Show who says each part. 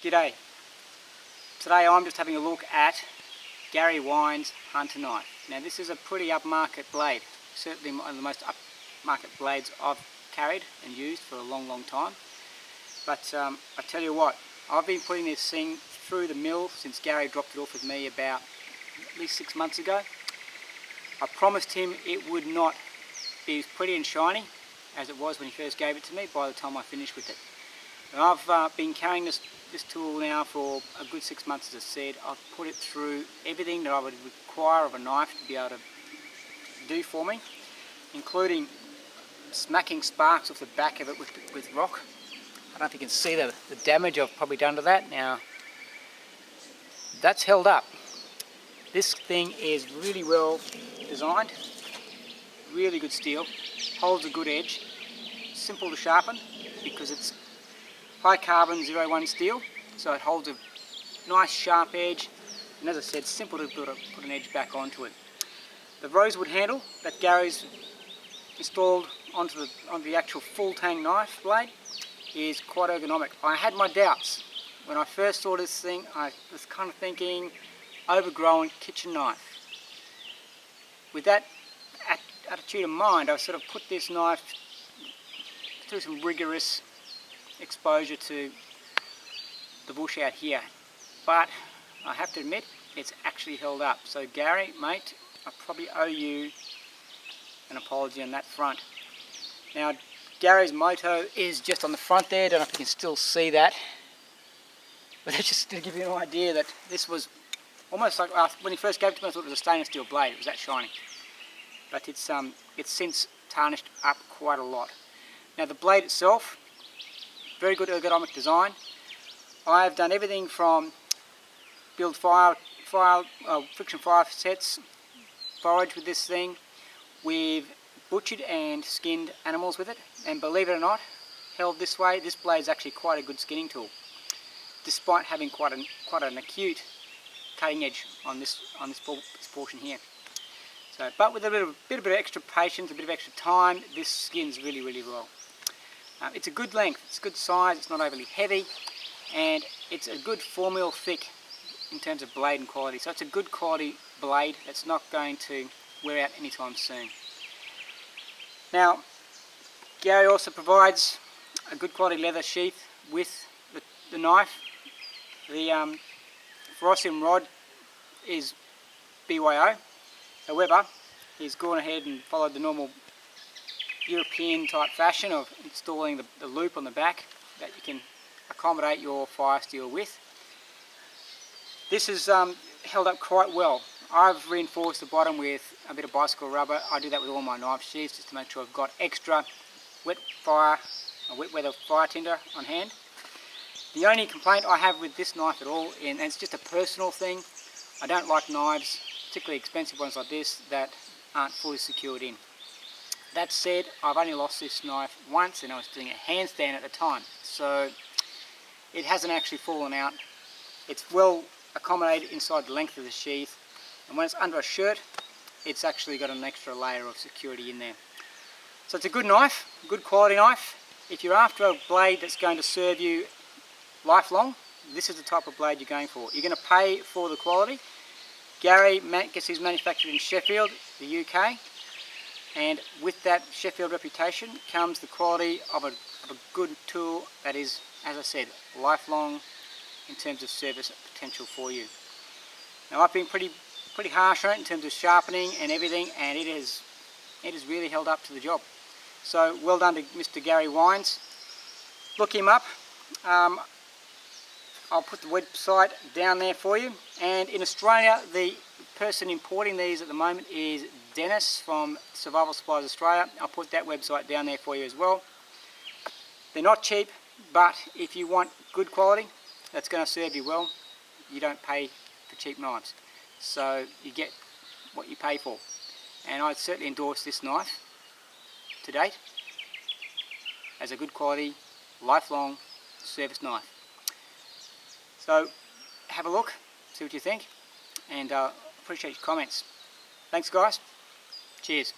Speaker 1: G'day. Today I'm just having a look at Gary Wine's Hunter knife. Now this is a pretty upmarket blade, certainly one of the most upmarket blades I've carried and used for a long time. But I tell you what, I've been putting this thing through the mill since Gary dropped it off with me about at least 6 months ago. I promised him it would not be as pretty and shiny as it was when he first gave it to me by the time I finished with it. And I've been carrying this tool now for a good 6 months, as I said. I've put it through everything that I would require of a knife to be able to do for me, including smacking sparks off the back of it with rock. I don't know if you can see the damage I've probably done to that. Now, that's held up. This thing is really well designed, really good steel, holds a good edge, simple to sharpen because it's high carbon 01 steel, so it holds a nice sharp edge, and as I said, simple to put an edge back onto it. The rosewood handle that Gary's installed onto the actual full tang knife blade is quite ergonomic. I had my doubts when I first saw this thing. I was kind of thinking overgrown kitchen knife. With that attitude in mind, I sort of put this knife through some rigorous exposure to the bush out here, but I have to admit it's actually held up. So Gary, mate, I probably owe you an apology on that front. Now Gary's motto is just on the front there. I don't know if you can still see that, but that's just to give you an idea that this was almost like when he first gave it to me I thought it was a stainless steel blade. It was that shiny, but it's since tarnished up quite a lot. Now the blade itself, very good ergonomic design. I have done everything from build friction fire sets, forage with this thing. We've butchered and skinned animals with it, and believe it or not, held this way, this blade is actually quite a good skinning tool, despite having quite an acute cutting edge on this portion here. So, but with a bit of extra patience, a bit of extra time, this skins really well. It's a good length, it's a good size, it's not overly heavy, and it's a good 4mm thick in terms of blade and quality. So it's a good quality blade that's not going to wear out anytime soon. Now, Gary also provides a good quality leather sheath with the knife. The ferrocium rod is BYO, however, he's gone ahead and followed the normal European type fashion of installing the loop on the back that you can accommodate your fire steel with. This is held up quite well. I've reinforced the bottom with a bit of bicycle rubber. I do that with all my knife sheaths just to make sure I've got extra wet weather fire tinder on hand. The only complaint I have with this knife at all, and it's just a personal thing, I don't like knives, particularly expensive ones like this, that aren't fully secured in. That said, I've only lost this knife once, and I was doing a handstand at the time, so it hasn't actually fallen out. It's well accommodated inside the length of the sheath, and when it's under a shirt, it's actually got an extra layer of security in there. So it's a good knife, a good quality knife. If you're after a blade that's going to serve you lifelong, this is the type of blade you're going for. You're going to pay for the quality. Gary gets his manufactured in Sheffield, the UK. And with that Sheffield reputation comes the quality of a good tool that is, as I said, lifelong in terms of service potential for you. Now I've been pretty harsh on it in terms of sharpening and everything, and it has really held up to the job. So well done to Mr. Gary Wines. Look him up. I'll put the website down there for you. And in Australia, the person importing these at the moment is Dennis from Survival Supplies Australia. I'll put that website down there for you as well. They're not cheap, but if you want good quality that's going to serve you well, you don't pay for cheap knives. So you get what you pay for. And I'd certainly endorse this knife to date as a good quality, lifelong service knife. So have a look, see what you think, and appreciate your comments. Thanks guys, cheers.